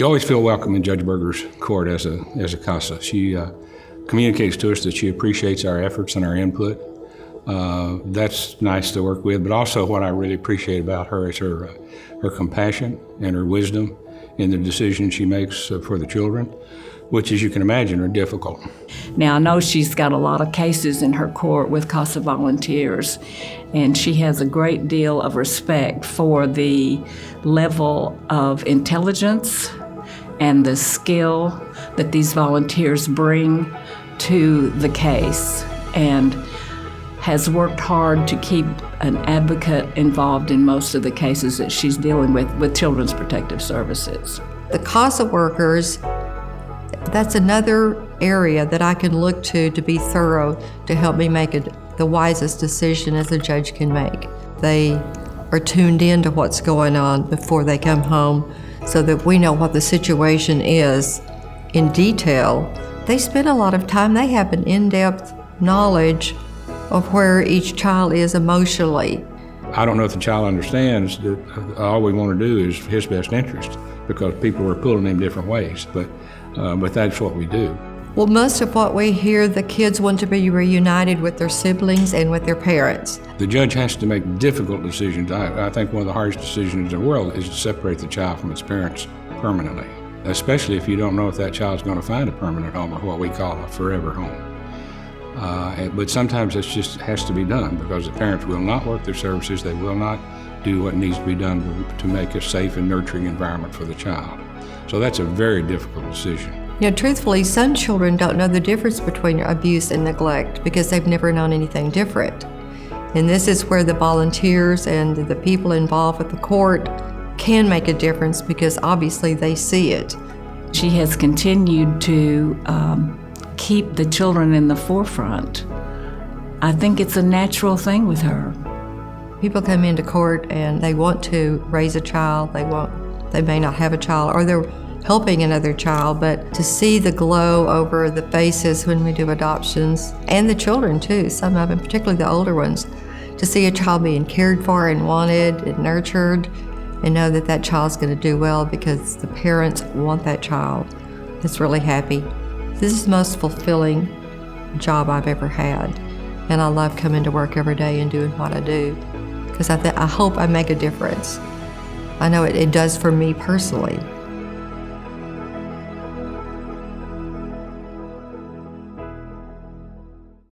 You always feel welcome in Judge Berger's court as a CASA. She communicates to us that she appreciates our efforts and our input. That's nice to work with, but also what I really appreciate about her is her compassion and her wisdom in the decisions she makes for the children, which, as you can imagine, are difficult. Now, I know she's got a lot of cases in her court with CASA volunteers, and she has a great deal of respect for the level of intelligence and the skill that these volunteers bring to the case, and has worked hard to keep an advocate involved in most of the cases that she's dealing with Children's Protective Services. The CASA workers, that's another area that I can look to be thorough to help me make the wisest decision as a judge can make. They are tuned in to what's going on before they come home so that we know what the situation is in detail. They spend a lot of time, they have an in-depth knowledge of where each child is emotionally. I don't know if the child understands that all we want to do is his best interest, because people are pulling him different ways, but that's what we do. Well, most of what we hear, the kids want to be reunited with their siblings and with their parents. The judge has to make difficult decisions. I think one of the hardest decisions in the world is to separate the child from its parents permanently, especially if you don't know if that child's going to find a permanent home, or what we call a forever home. But sometimes it just has to be done, because the parents will not work their services. They will not do what needs to be done to make a safe and nurturing environment for the child. So that's a very difficult decision. You know, truthfully, some children don't know the difference between abuse and neglect because they've never known anything different. And this is where the volunteers and the people involved with the court can make a difference, because obviously they see it. She has continued to keep the children in the forefront. I think it's a natural thing with her. People come into court and they want to raise a child. They may not have a child, or they're helping another child, but to see the glow over the faces when we do adoptions, and the children too, some of them, particularly the older ones, to see a child being cared for and wanted and nurtured, and know that that child's going to do well because the parents want that child. It's really happy. This is the most fulfilling job I've ever had, and I love coming to work every day and doing what I do, because I hope I make a difference. I know it does for me personally.